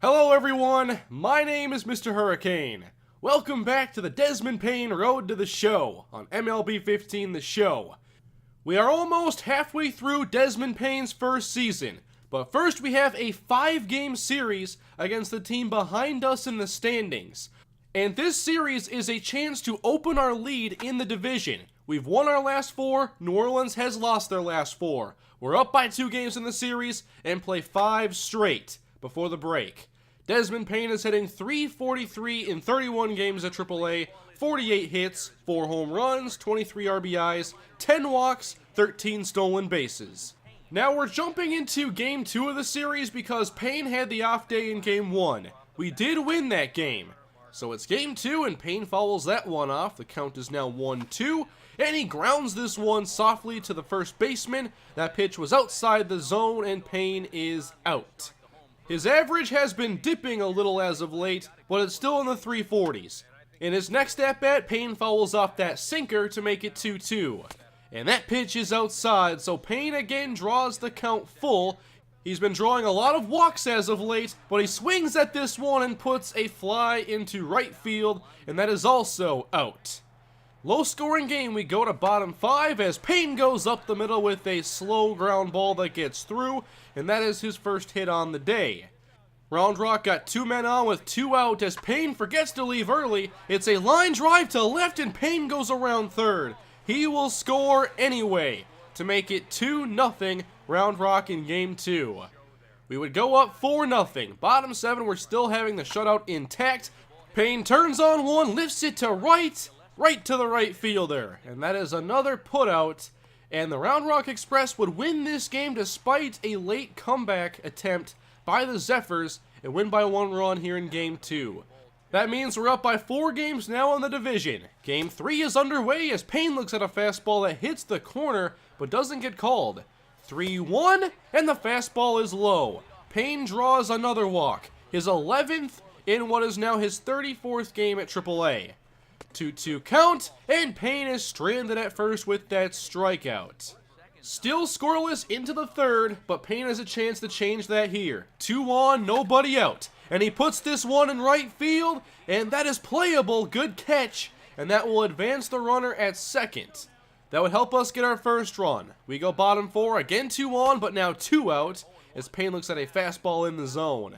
Hello everyone, my name is MrHurriicane. Welcome back to the Desmond Payne Road to the Show on MLB 15 The Show. We are almost halfway through Desmond Payne's first season, but first we have a 5-game series against the team behind us in the standings. And this series is a chance to open our lead in the division. We've won our last 4, New Orleans has lost their last 4. We're up by 2 games in the series and play 5 straight before the break. Desmond Payne is hitting .343 in 31 games at AAA, 48 hits, 4 home runs, 23 RBIs, 10 walks, 13 stolen bases. Now we're jumping into Game 2 of the series because Payne had the off day in Game 1. We did win that game. So it's Game 2 and Payne fouls that one off. The count is now 1-2. And he grounds this one softly to the first baseman. That pitch was outside the zone and Payne is out. His average has been dipping a little as of late, but it's still in the 340s. In his next at-bat, Payne fouls off that sinker to make it 2-2. And that pitch is outside, so Payne again draws the count full. He's been drawing a lot of walks as of late, but he swings at this one and puts a fly into right field, and that is also out. Low-scoring game, we go to bottom 5 as Payne goes up the middle with a slow ground ball that gets through, and that is his first hit on the day. Round Rock got 2 men on with 2 out as Payne forgets to leave early. It's a line drive to left and Payne goes around third. He will score anyway to make it 2-0 Round Rock in Game 2. We would go up 4-0. Bottom 7, we're still having the shutout intact. Payne turns on one, lifts it to right to the right fielder, and that is another putout, and the Round Rock Express would win this game despite a late comeback attempt by the Zephyrs and win by 1 run here in Game 2. That means we're up by 4 games now in the division. Game 3 is underway as Payne looks at a fastball that hits the corner but doesn't get called. 3-1, and the fastball is low. Payne draws another walk, his 11th in what is now his 34th game at AAA. 2-2 count, and Payne is stranded at first with that strikeout. Still scoreless into the third, but Payne has a chance to change that here. 2 on, nobody out. And he puts this one in right field, and that is playable, good catch, and that will advance the runner at second. That would help us get our first run. We go bottom 4, again 2 on, but now 2 out, as Payne looks at a fastball in the zone.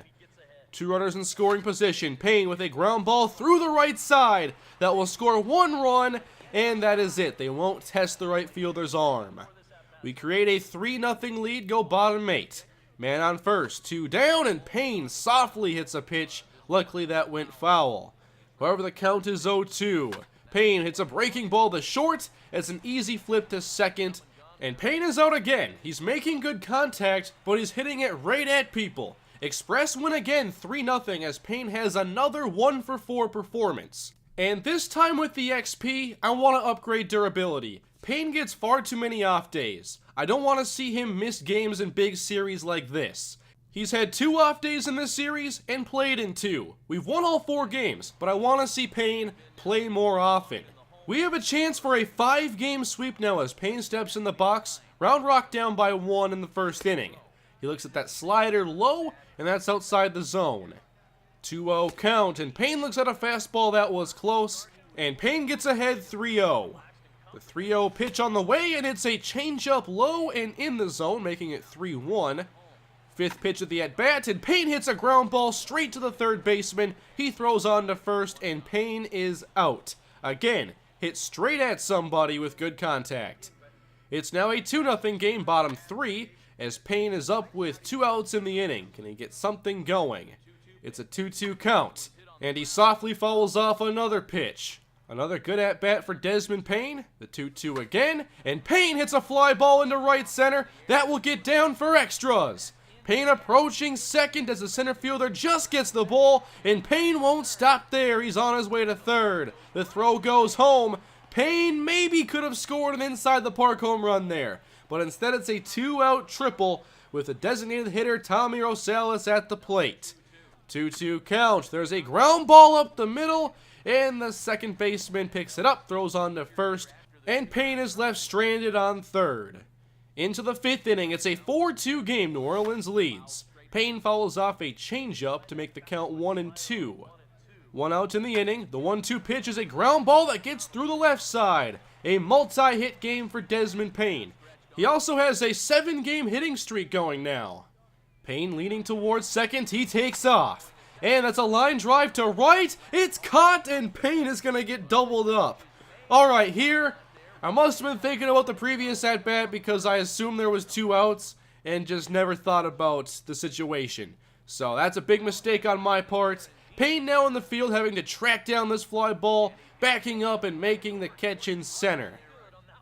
2 runners in scoring position. Payne with a ground ball through the right side. That will score 1 run, and that is it. They won't test the right fielder's arm. We create a 3-0 lead, go bottom 8. Man on first, 2 down, and Payne softly hits a pitch. Luckily that went foul. However, the count is 0-2. Payne hits a breaking ball to short. It's an easy flip to second, and Payne is out again. He's making good contact, but he's hitting it right at people. Express win again 3-0 as Payne has another 1-for-4 performance. And this time with the XP, I want to upgrade durability. Payne gets far too many off days. I don't want to see him miss games in big series like this. He's had 2 off days in this series and played in 2. We've won all 4 games, but I want to see Payne play more often. We have a chance for a 5-game sweep now as Payne steps in the box. Round Rock down by 1 in the first inning. He looks at that slider low, and that's outside the zone. 2-0 count, and Payne looks at a fastball that was close, and Payne gets ahead 3-0. The 3-0 pitch on the way, and it's a changeup low and in the zone, making it 3-1. 5th pitch of the at-bat, and Payne hits a ground ball straight to the third baseman. He throws on to first, and Payne is out. Again, hit straight at somebody with good contact. It's now a 2-0 game, bottom 3. As Payne is up with 2 outs in the inning. Can he get something going? It's a 2-2 count, and he softly fouls off another pitch. Another good at-bat for Desmond Payne. The 2-2 again, and Payne hits a fly ball into right center. That will get down for extras. Payne approaching second as the center fielder just gets the ball, and Payne won't stop there. He's on his way to third. The throw goes home. Payne maybe could have scored an inside the park home run there, but instead it's a 2-out triple with a designated hitter Tommy Rosales at the plate. 2-2 count. There's a ground ball up the middle, and the second baseman picks it up, throws on to first, and Payne is left stranded on third. Into the 5th inning, it's a 4-2 game. New Orleans leads. Payne fouls off a changeup to make the count 1-2. 1 out in the inning. The 1-2 pitch is a ground ball that gets through the left side. A multi-hit game for Desmond Payne. He also has a 7-game hitting streak going now. Payne leaning towards second. He takes off. And that's a line drive to right. It's caught, and Payne is going to get doubled up. Alright, here, I must have been thinking about the previous at-bat because I assumed there was 2 outs and just never thought about the situation. So that's a big mistake on my part. Payne now in the field having to track down this fly ball, backing up and making the catch in center.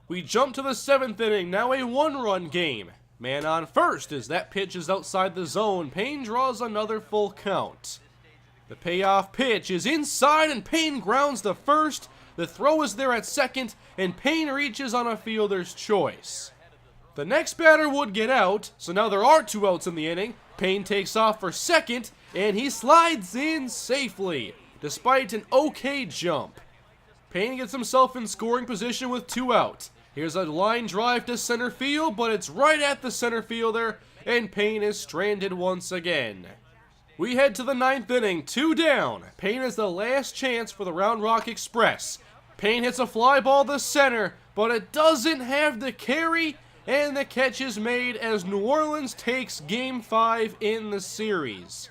We jump to the 7th inning, now a 1-run game. Man on first as that pitch is outside the zone. Payne draws another full count. The payoff pitch is inside and Payne grounds to first. The throw is there at second and Payne reaches on a fielder's choice. The next batter would get out, so now there are 2 outs in the inning. Payne takes off for second and he slides in safely despite an okay jump. Payne gets himself in scoring position with 2 out. Here's a line drive to center field, but it's right at the center fielder and Payne is stranded once again. We head to the 9th inning, 2 down. Payne is the last chance for the Round Rock Express. Payne hits a fly ball to center, but it doesn't have the carry, and the catch is made as New Orleans takes Game 5 in the series.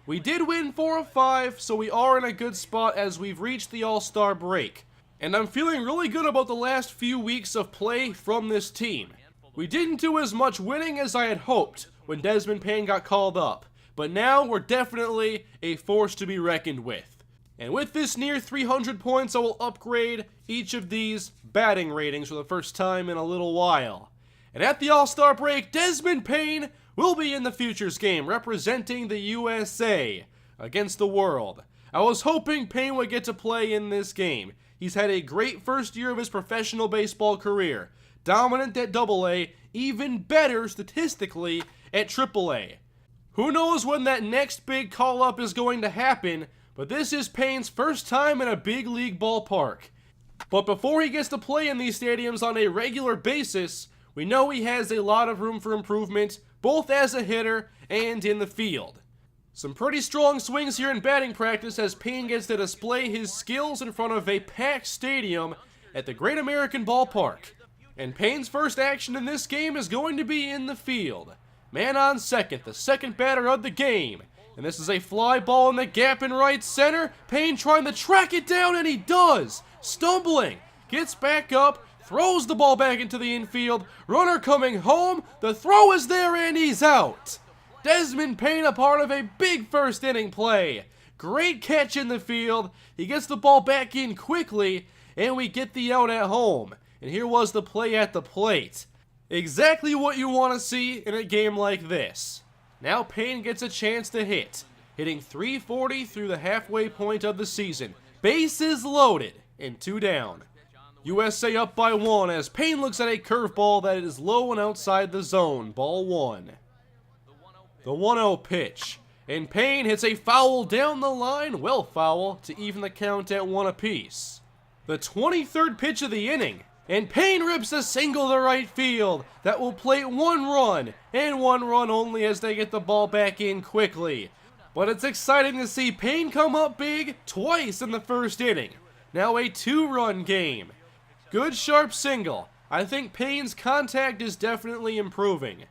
We did win 4 of 5, so we are in a good spot as we've reached the All-Star break. And I'm feeling really good about the last few weeks of play from this team. We didn't do as much winning as I had hoped when Desmond Payne got called up. But now we're definitely a force to be reckoned with. And with this near 300 points, I will upgrade each of these batting ratings for the first time in a little while. And at the All-Star break, Desmond Payne will be in the Futures game representing the USA against the world. I was hoping Payne would get to play in this game. He's had a great first year of his professional baseball career. Dominant at AA, even better statistically at AAA. Who knows when that next big call-up is going to happen, but this is Payne's first time in a big league ballpark. But before he gets to play in these stadiums on a regular basis, we know he has a lot of room for improvement, both as a hitter and in the field. Some pretty strong swings here in batting practice as Payne gets to display his skills in front of a packed stadium at the Great American Ballpark. And Payne's first action in this game is going to be in the field. Man on second, the second batter of the game. And this is a fly ball in the gap in right center. Payne trying to track it down, and he does. Stumbling. Gets back up, throws the ball back into the infield. Runner coming home. The throw is there, and he's out. Desmond Payne a part of a big first inning play. Great catch in the field. He gets the ball back in quickly, and we get the out at home. And here was the play at the plate. Exactly what you want to see in a game like this. Now Payne gets a chance to hit, hitting .340 through the halfway point of the season. Bases loaded and 2 down. USA up by 1 as Payne looks at a curveball that is low and outside the zone. Ball 1. The 1-0 pitch. And Payne hits a foul down the line, well foul, to even the count at 1 apiece. The 23rd pitch of the inning. And Payne rips a single to right field that will plate 1 run, and 1 run only as they get the ball back in quickly. But it's exciting to see Payne come up big twice in the first inning. Now a 2-run game. Good sharp single. I think Payne's contact is definitely improving.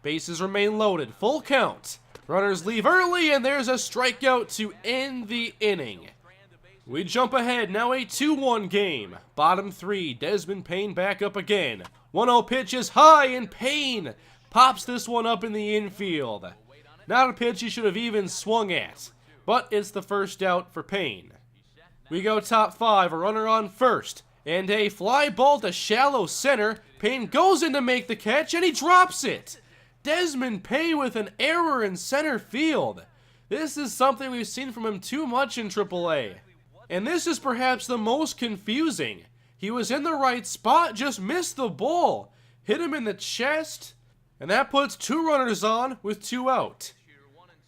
Bases remain loaded, full count. Runners leave early, and there's a strikeout to end the inning. We jump ahead, now a 2-1 game. Bottom 3, Desmond Payne back up again. 1-0 pitch is high, and Payne pops this one up in the infield. Not a pitch he should have even swung at, but it's the first out for Payne. We go top 5, a runner on first, and a fly ball to shallow center. Payne goes in to make the catch, and he drops it. Desmond Payne with an error in center field. This is something we've seen from him too much in AAA. And this is perhaps the most confusing. He was in the right spot, just missed the ball. Hit him in the chest, and that puts 2 runners on with 2 out.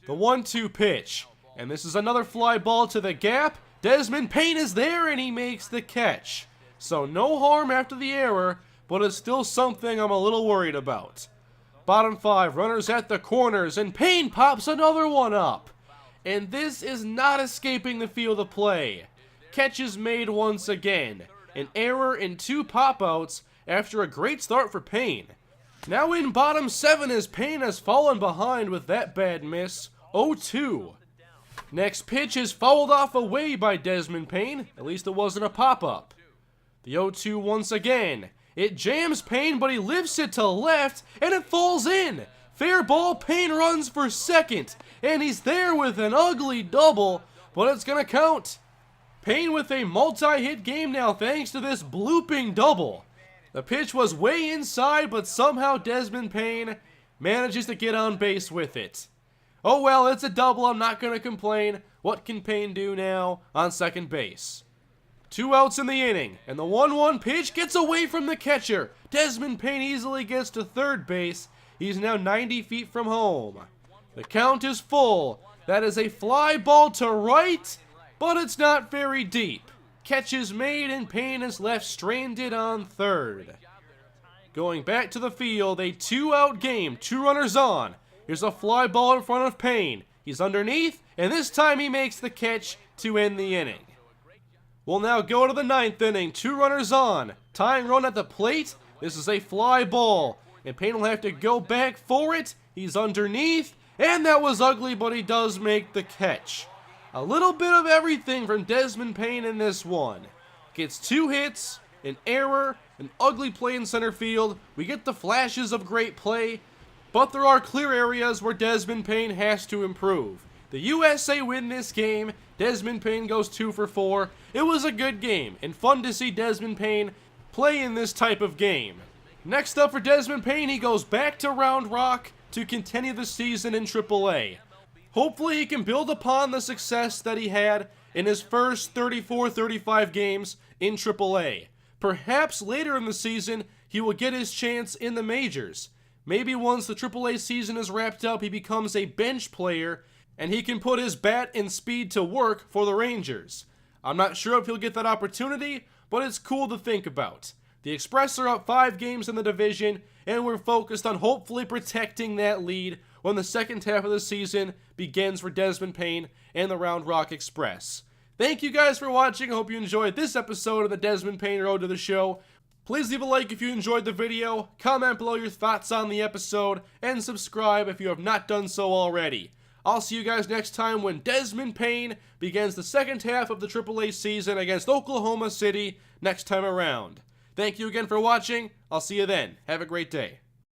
The 1-2 pitch, and this is another fly ball to the gap. Desmond Payne is there, and he makes the catch. So no harm after the error, but it's still something I'm a little worried about. Bottom 5, runners at the corners, and Payne pops another one up. And this is not escaping the field of play. Catch is made once again. An error and 2 pop-outs after a great start for Payne. Now in bottom 7 as Payne has fallen behind with that bad miss. 0-2. Next pitch is fouled off away by Desmond Payne. At least it wasn't a pop-up. The 0-2 once again. It jams Payne, but he lifts it to left, and it falls in. Fair ball, Payne runs for second, and he's there with an ugly double, but it's gonna count. Payne with a multi-hit game now thanks to this blooping double. The pitch was way inside, but somehow Desmond Payne manages to get on base with it. Oh well, it's a double, I'm not gonna complain. What can Payne do now on second base? 2 outs in the inning, and the 1-1 pitch gets away from the catcher. Desmond Payne easily gets to third base. He's now 90 feet from home. The count is full. That is a fly ball to right, but it's not very deep. Catch is made, and Payne is left stranded on third. Going back to the field, a 2-out game, 2 runners on. Here's a fly ball in front of Payne. He's underneath, and this time he makes the catch to end the inning. We'll now go to the 9th inning, 2 runners on. Tying run at the plate. This is a fly ball, and Payne will have to go back for it. He's underneath, and that was ugly, but he does make the catch. A little bit of everything from Desmond Payne in this one. Gets 2 hits, an error, an ugly play in center field. We get the flashes of great play, but there are clear areas where Desmond Payne has to improve. The USA win this game. Desmond Payne goes 2 for 4. It was a good game, and fun to see Desmond Payne play in this type of game. Next up for Desmond Payne, he goes back to Round Rock to continue the season in AAA. Hopefully he can build upon the success that he had in his first 34-35 games in AAA. Perhaps later in the season, he will get his chance in the majors. Maybe once the AAA season is wrapped up, he becomes a bench player, and he can put his bat and speed to work for the Rangers. I'm not sure if he'll get that opportunity, but it's cool to think about. The Express are up 5 games in the division, and we're focused on hopefully protecting that lead when the second half of the season begins for Desmond Payne and the Round Rock Express. Thank you guys for watching. I hope you enjoyed this episode of the Desmond Payne Road to the Show. Please leave a like if you enjoyed the video, comment below your thoughts on the episode, and subscribe if you have not done so already. I'll see you guys next time when Desmond Payne begins the second half of the AAA season against Oklahoma City next time around. Thank you again for watching. I'll see you then. Have a great day.